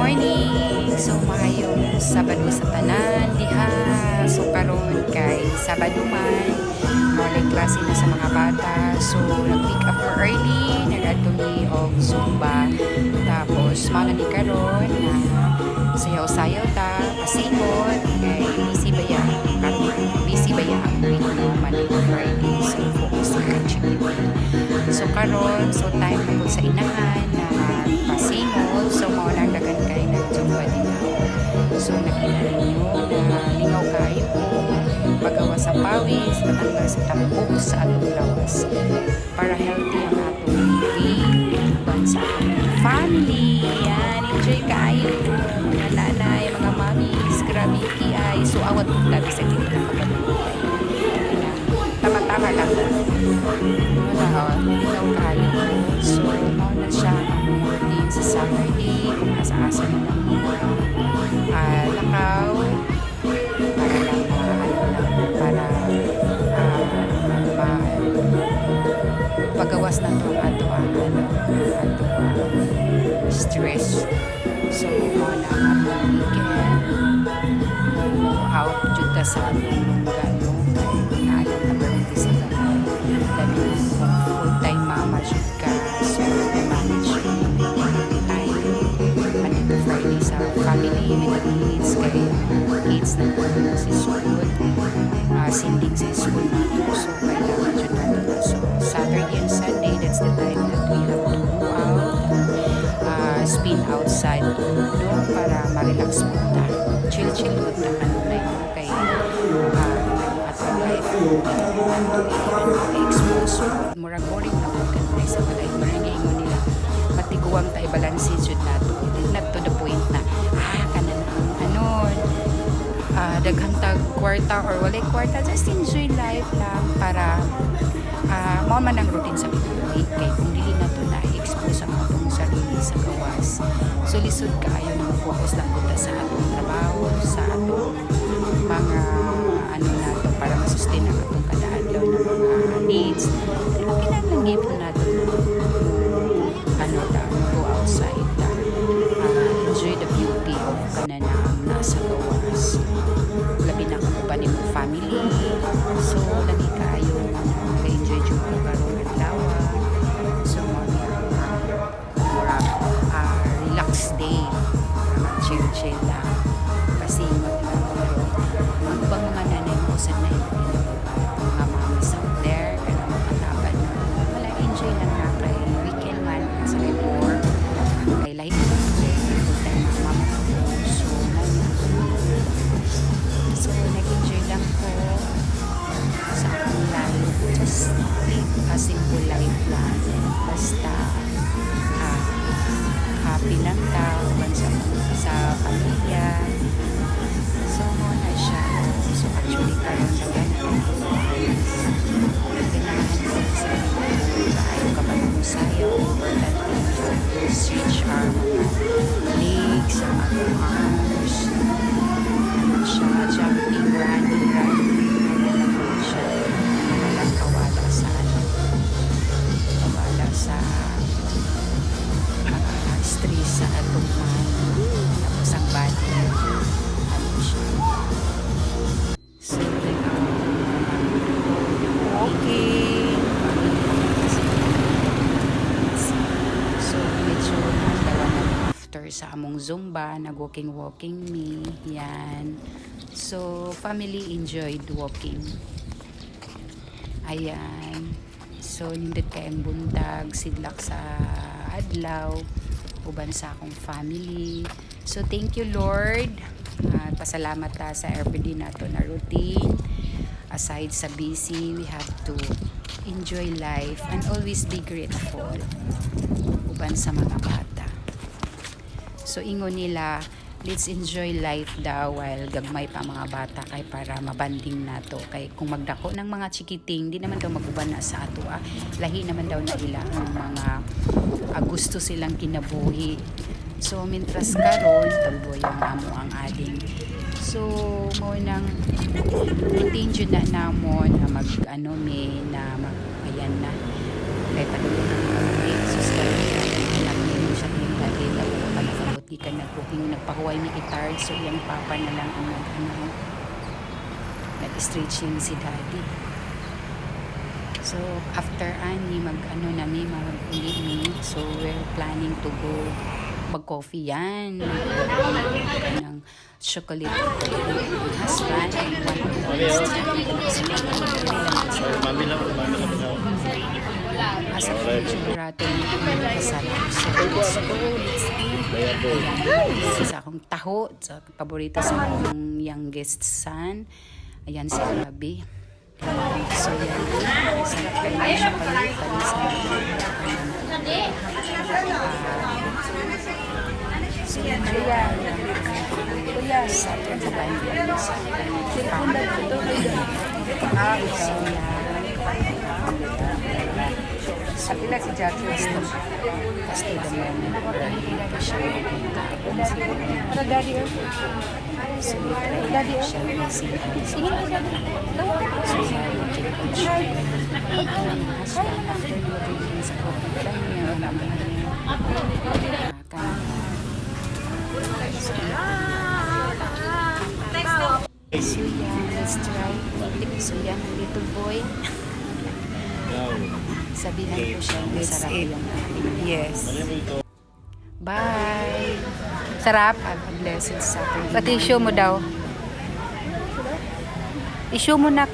morning! So, mahayong Sabado sa tanan, diha. So, karon kay Sabado man, walay klase na sa mga bata. So, nag-pick up mo early, nag-ato ni og Zumba. Tapos, mana ni karon na sayaw-sayaw ta, pasingot, kay busy ba yan? Karon, busy ba yan ang week no, Monday to Friday. So, focus sa activity. So, karon, so time na po sa inahan na pasingot. So, maulang dagan kayo nag-Zumba din ako. So, nakita ninyo na lingaw kayo ko pagawa sa pawis, matanggal sa tambok sa atong lawas para healthy ang atong living uban sa atong family. Yan, enjoy kayo mga nanay, mga mamis, grabe kiay. So, awat po tabi sa kita tama-tama lang wala, lingaw kayo. So, mauna siya ang routine sa Saturday kung asa-asa na lang lakaw para lang para pagawas na to ato ang stress. So muna ang atong weekend out jud ta sa atong lungga kay naalam na ba sa kanay labi kung full time mama jud ka. So manage time Monday to Friday sa family with the kids kay kids na po sa school sending sa school nato. So kailangan dyan nato. So Saturday and Sunday, that's the time that we have to go out, spin outside no, para ma-relax mo ta, chill mo ta kanunay mo kay atong life expose murag boring na po kanunay sa balay maringay mo nila matiguang ta i-balance jud nato not to the point na kanan daghang tag kwarta or walay kwarta, just enjoy life lang para mao man ang routine sa pag-uwi kay kung dili na to na expose ang atong sarili sa gawas. So lisod kaayo na focus lang kita sa atong trabaho, sa atong mga nato para ma-sustain ang atong kada-adlaw na mga needs. Pero kinahanglan gyud nato go outside enjoy the beauty of kanana ang nasa gawas. Labi na kung pa ni mong family. So, lagi kayo mag-enjoy dyan ko karong adlaw. So, relax day. Chill lang. Kasi ang bang mga nanay mo sa na mga mamas out there, kaya mga taban na wala, enjoy lang na kay weekend man sa report. Kay light nag-enjoy lang po sa akong life. Just live a simple life lang. Basta happy lang tao sa pamilya. So, muna siya. So, actually, karoon na gano'n. Ganahan ko sa ayaw ka pa ng sayo. Important to stretch our legs, ang ating arms. Siya, jumping, running. Siya, walang kawala sa stress sa atong mind. Tapos ang body, siya. So, okay. So, medyo after sa among Zumba, nag-walking me. Yan. So, family enjoyed walking. Ayan. So, nindot kayong buntag, sidlak sa adlaw, uban sa akong family. So, thank you, Lord. Pasalamat ta sa everyday nato na routine. Aside sa busy, we have to enjoy life and always be grateful. Uban sa mga bata. So, ingon nila, let's enjoy life daw while gagmay pa mga bata kay para mabanding nato. Kay kung magdako ng mga chikiting, di naman daw maguban na sa ato. Lahi naman daw na ilang mga gusto silang kinabuhi. So, mintras karon talboy ang amo ang ading. So, mo nang routine jud na namon na ayan na. Kay padulong ng Jesus karon anak niyo siya kita kita palakabot gikan na ko yung nagpahuway ni Itard. So, yung papa na lang ang nag-stretching si daddy. So, after ani, nami, mag-uli mi. So, we're planning to go mag-coffee yan. Ng chocolate coffee ng husband and one of the as a sigurado masarap. So, let's go. Sa akong taho, sa paborito sa akong youngest son. Ayan si Gabi. So, yan. Sarap kayo ng chocolate. So, kuya, sa atin sa bayan. So, sa pila si Jackie Winston. Kasi naman siya para daddy so daddy siya sige so yan little boy. Sabihan ko siya masarap yung yes. Bye. Sarap. Have a blessed Saturday. Pati issue mo daw. Issue mo na.